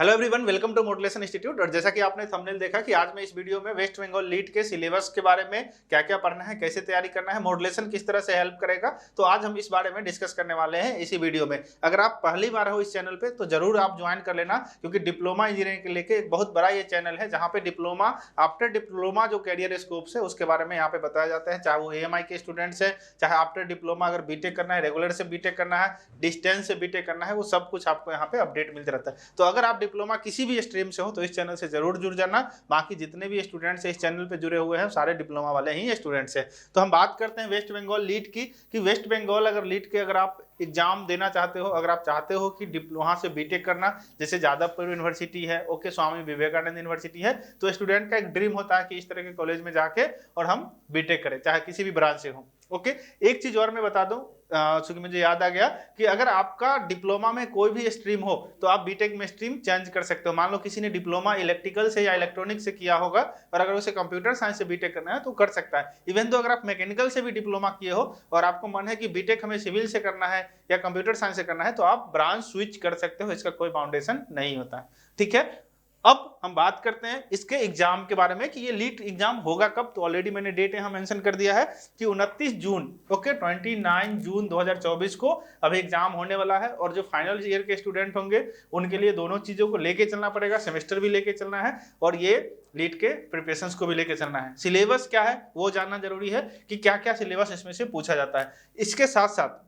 Hello everyone, welcome to motivation institute. और जैसा कि आपने थंबनेल देखा कि आज मैं इस वीडियो में वेस्ट बंगाल लीट के सिलेबस के बारे में क्या क्या पढ़ना है, कैसे तैयारी करना है, मॉड्यूलेशन किस तरह से हेल्प करेगा, तो आज हम इस बारे में डिस्कस करने वाले हैं इसी वीडियो में। अगर आप पहली बार हो इस चैनल पे तो जरूर आप ज्वाइन कर लेना, क्योंकि डिप्लोमा इंजीनियरिंग के लेके एक बहुत बड़ा ये चैनल है जहाँ पे डिप्लोमा आफ्टर डिप्लोमा जो कैरियर स्कोप्स है उसके बारे में यहाँ पे बताया जाता है। चाहे वो AMI के स्टूडेंट्स है, चाहे आफ्टर डिप्लोमा अगर बीटेक करना है, रेगुलर से बीटेक करना है, डिस्टेंस से बीटेक करना है, वो सब कुछ आपको यहाँ पे अपडेट मिलता रहता है। तो अगर आप डिप्लोमा किसी भी स्ट्रीम से हो तो इस चैनल से जरूर जुड़ जाना। बाकी जितने भी स्टूडेंट्स इस चैनल पे जुड़े हुए हैं सारे डिप्लोमा वाले ही स्टूडेंट्स हैं। तो हम बात करते हैं वेस्ट बंगाल लीट की, कि वेस्ट बंगाल अगर लीट के अगर आप एग्जाम देना चाहते हो, अगर आप चाहते हो कि वहाँ से बीटेक करना, जैसे जादवपुर यूनिवर्सिटी है, ओके, स्वामी विवेकानंद यूनिवर्सिटी है, तो स्टूडेंट का एक ड्रीम होता है कि इस तरह के कॉलेज में जाके और हम बीटेक करें, चाहे किसी भी ब्रांच से हो। ओके, एक चीज और मैं बता दूं, क्योंकि मुझे याद आ गया कि अगर आपका डिप्लोमा में कोई भी स्ट्रीम हो तो आप बीटेक में स्ट्रीम चेंज कर सकते हो। मान लो किसी ने डिप्लोमा इलेक्ट्रिकल से या इलेक्ट्रॉनिक से किया होगा और अगर उसे कंप्यूटर साइंस से बीटेक करना है तो कर सकता है। इवन तो अगर आप मैकेनिकल से भी डिप्लोमा किए हो और आपको मन है कि बीटेक हमें सिविल से करना है या कंप्यूटर साइंस से करना है तो आप ब्रांच स्विच कर सकते हो, इसका कोई बाउंडेशन नहीं होता है। ठीक है, अब हम बात करते हैं इसके एग्जाम के बारे में कि ये लीट एग्जाम होगा कब। तो ऑलरेडी मैंने डेट यहाँ मेंशन कर दिया है कि 29 जून, ओके, 29 जून 2024 को अभी एग्जाम होने वाला है। और जो फाइनल ईयर के स्टूडेंट होंगे उनके लिए दोनों चीजों को लेके चलना पड़ेगा, सेमेस्टर भी लेके चलना है और ये लीट के प्रिपरेशंस को भी लेके चलना है। सिलेबस क्या है वो जानना जरूरी है कि क्या क्या सिलेबस इसमें से पूछा जाता है। इसके साथ साथ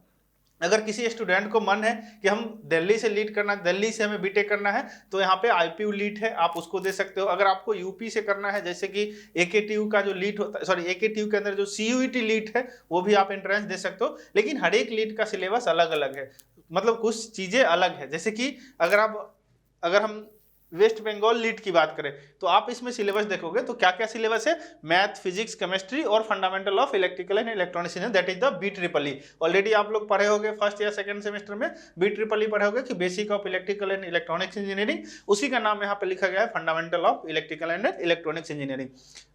अगर किसी स्टूडेंट को मन है कि हम दिल्ली से लीट करना, दिल्ली से हमें बीटेक करना है, तो यहाँ पे IPU लीट है, आप उसको दे सकते हो। अगर आपको यूपी से करना है, जैसे कि AKTU का जो लीट होता है, सॉरी AKTU के अंदर जो CUET लीट है वो भी आप एंट्रेंस दे सकते हो। लेकिन हर एक लीट का सिलेबस अलग अलग है, मतलब कुछ चीजें अलग है। जैसे कि अगर हम वेस्ट बंगाल लीट की बात करें तो आप इसमें सिलेबस देखोगे तो क्या क्या सिलेबस है, मैथ, फिजिक्स, केमिस्ट्री और fundamental of electrical and electronics engineering, that is the BEE। Already आप लोग पढ़े होंगे फर्स्ट या सेकंड सेमेस्टर में BEE पढ़े होंगे कि basic of electrical and electronics engineering, उसी का नाम यहाँ पे लिखा गया है fundamental of electrical and electronics engineering.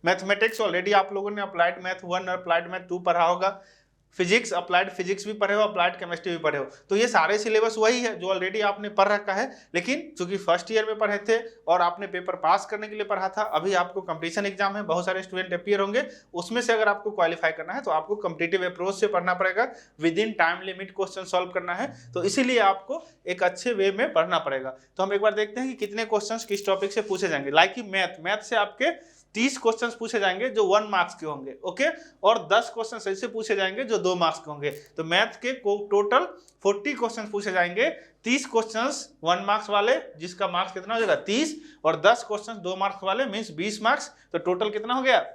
Mathematics already आप लोगों ने अप्लाइड मैथ 1 और अप्लाइड मैथ 2 पढ़ा होगा। फिजिक्स, अप्लाइड फिजिक्स भी पढ़े हो, अप्लाइड केमिस्ट्री भी पढ़े हो। तो ये सारे सिलेबस वही है जो ऑलरेडी आपने पढ़ रखा है, लेकिन चूंकि फर्स्ट ईयर में पढ़े थे और आपने पेपर पास करने के लिए पढ़ा था, अभी आपको कंपटीशन एग्जाम है, बहुत सारे स्टूडेंट अपीयर होंगे, उसमें से अगर आपको क्वालिफाई करना है तो आपको कॉम्पिटिटिव अप्रोच से पढ़ना पड़ेगा, with in time limit question solve करना है। तो इसीलिए आपको एक अच्छे वे में पढ़ना पड़ेगा। तो हम एक बार देखते हैं कि कितने क्वेश्चन किस टॉपिक से पूछे जाएंगे। लाइक कि मैथ से आपके 30 क्वेश्चंस पूछे जाएंगे जो 1 मार्क्स के होंगे, ओके, और 10 क्वेश्चंस ऐसे पूछे जाएंगे जो 2 मार्क्स के होंगे। तो मैथ के टोटल 40 क्वेश्चंस पूछे जाएंगे, 30 क्वेश्चंस 1 मार्क्स वाले जिसका मार्क्स कितना हो जाएगा 30, और 10 क्वेश्चंस 2 मार्क्स वाले मींस 20 मार्क्स। तो टोटल कितना हो गया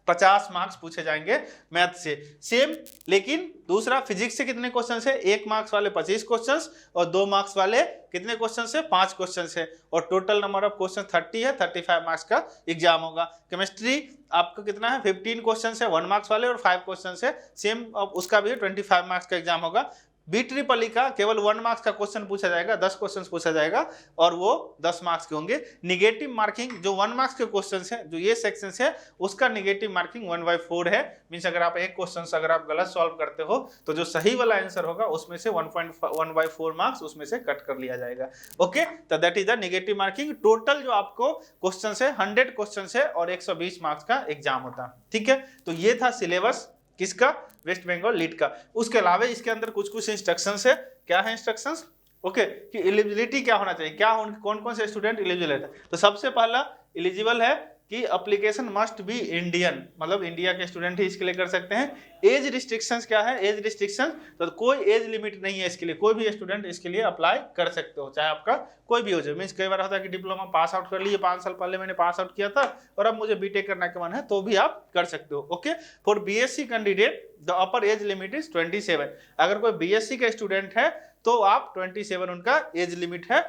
50 मार्क्स पूछे जाएंगे मैथ से। सेम लेकिन दूसरा फिजिक्स से कितने क्वेश्चन है, 1 मार्क्स वाले 25 क्वेश्चन और 2 मार्क्स वाले कितने क्वेश्चन है 5 क्वेश्चन है, और टोटल नंबर ऑफ क्वेश्चन 30 है, 35 मार्क्स का एग्जाम होगा। केमिस्ट्री आपका कितना है 15 क्वेश्चन है, 1 मार्क्स वाले और 5 क्वेश्चन है, सेम उसका भी 25 मार्क्स का एग्जाम होगा। BEE का केवल 1 मार्क्स का क्वेश्चन पूछा जाएगा, 10 क्वेश्चन पूछा जाएगा और वो 10 मार्क्स के होंगे। निगेटिव मार्किंग जो 1 मार्क्स के क्वेश्चन है, जो ये सेक्शन है, उसका निगेटिव मार्किंग 1/4 है। मींस अगर आप एक क्वेश्चन अगर आप गलत सॉल्व करते हो तो जो सही वाला आंसर होगा उसमें से 1/4 मार्क्स उसमें से कट कर लिया जाएगा। ओके, तो that is the negative marking. Total जो आपको क्वेश्चन है 100 क्वेश्चन है और 120 मार्क्स का एग्जाम होता है। ठीक है, तो ये था सिलेबस किसका, वेस्ट बंगाल लीट का। उसके अलावा इसके अंदर कुछ इंस्ट्रक्शंस है। क्या है इंस्ट्रक्शंस, ओके, कि एलिजिबिलिटी क्या होना चाहिए, क्या कौन कौन से स्टूडेंट एलिजिबल है। तो सबसे पहला एलिजिबल है कि एप्लीकेशन मस्ट बी इंडियन, मतलब इंडिया के स्टूडेंट ही इसके लिए कर सकते हैं। एज रिस्ट्रिक्शंस क्या है, एज रिस्ट्रिक्शंस तो कोई एज लिमिट नहीं है इसके लिए, कोई भी स्टूडेंट इसके लिए अप्लाई कर सकते हो, चाहे आपका कोई भी हो जाए। मीन्स कई बार होता है कि डिप्लोमा पास आउट कर लिए, 5 साल पहले मैंने पास आउट किया था और अब मुझे बीटेक करने का मन है, तो भी आप कर सकते हो। Okay, for BSc candidate the upper age limit is 27। अगर कोई BSc का स्टूडेंट है तो आप 27 उनका एज लिमिट है।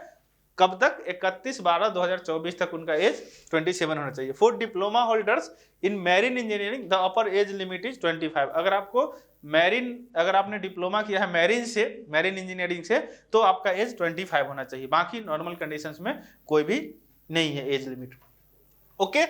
कब तक, 31/12/2024 तक उनका एज 27 होना चाहिए। For diploma holders in marine engineering the upper age limit is 25। अगर आपने डिप्लोमा किया है मैरीन इंजीनियरिंग से तो आपका एज 25 होना चाहिए। बाकी नॉर्मल कंडीशंस में कोई भी नहीं है एज लिमिट। ओके,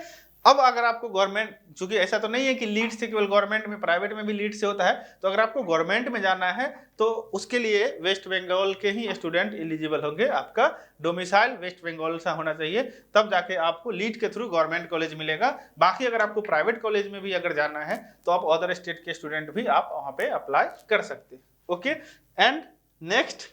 अब अगर आपको गवर्नमेंट, चूंकि ऐसा तो नहीं है कि लीड से केवल गवर्नमेंट में, प्राइवेट में भी लीड से होता है, तो अगर आपको गवर्नमेंट में जाना है तो उसके लिए वेस्ट बंगाल के ही स्टूडेंट एलिजिबल होंगे। आपका डोमिसाइल वेस्ट बंगाल सा होना चाहिए, तब जाके आपको लीड के थ्रू गवर्नमेंट कॉलेज मिलेगा। बाकी अगर आपको प्राइवेट कॉलेज में भी अगर जाना है तो आप अदर स्टेट के स्टूडेंट भी आप वहां पे अप्लाई कर सकते हैं। Okay, and next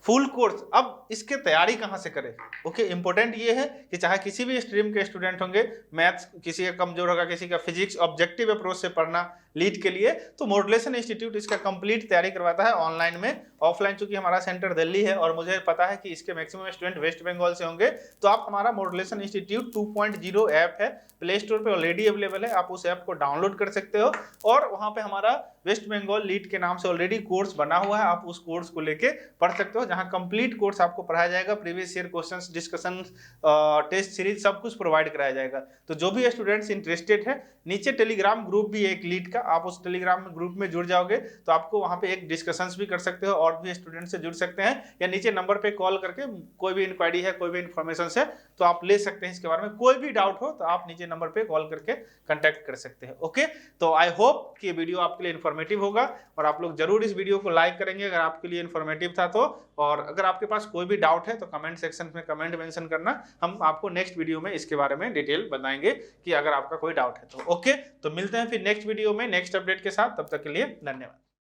full course. अब इसके तैयारी कहाँ से करें? ओके, इंपॉर्टेंट ये है कि चाहे किसी भी स्ट्रीम के स्टूडेंट होंगे, मैथ्स किसी का कमजोर होगा, किसी का फिजिक्स, ऑब्जेक्टिव अप्रोच से पढ़ना लीड के लिए, तो मॉड्यूलेशन इंस्टीट्यूट इसका कंप्लीट तैयारी करवाता है ऑनलाइन में। ऑफलाइन चूंकि हमारा सेंटर दिल्ली है और मुझे पता है कि इसके मैक्सिमम स्टूडेंट वेस्ट बंगाल से होंगे, तो आप हमारा मॉड्यूलेशन इंस्टीट्यूट 2.0 ऐप है, प्ले स्टोर पे ऑलरेडी अवेलेबल है, आप उस ऐप को डाउनलोड कर सकते हो और वहां पे हमारा वेस्ट बंगाल लीड के नाम से ऑलरेडी कोर्स बना हुआ है, आप उस कोर्स को लेके पढ़ सकते हो, जहां कंप्लीट कोर्स आपको पढ़ाया जाएगा, previous year questions, discussion, test series सब कुछ प्रोवाइड कराया जाएगा। तो जो भी स्टूडेंट्स इंटरेस्टेड है, नीचे टेलीग्राम ग्रुप भी है एक लीड का, आप उस टेलीग्राम ग्रुप में जुड़ जाओगे तो आपको वहां पे एक डिस्कशंस भी कर सकते हो और भी स्टूडेंट से जुड़ सकते हैं, या नीचे नंबर पे कॉल करके कोई भी इंक्वायरी है, कोई भी इन्फॉर्मेशन है तो आप ले सकते हैं। इसके बारे में कोई भी डाउट हो तो आप नीचे नंबर पे कॉल करके कांटेक्ट कर सकते हैं। ओके, तो आई होप कि ये वीडियो आपके लिए इन्फॉर्मेटिव होगा और आप लोग जरूर इस वीडियो को लाइक करेंगे अगर आपके लिए इन्फॉर्मेटिव था तो। और अगर आपके पास कोई भी डाउट है तो कमेंट सेक्शन में कमेंट मेंशन करना, हम आपको नेक्स्ट वीडियो में इसके बारे में डिटेल बताएंगे कि अगर आपका कोई डाउट है तो। ओके, तो मिलते हैं फिर नेक्स्ट वीडियो में नेक्स्ट अपडेट के साथ, तब तक के लिए धन्यवाद।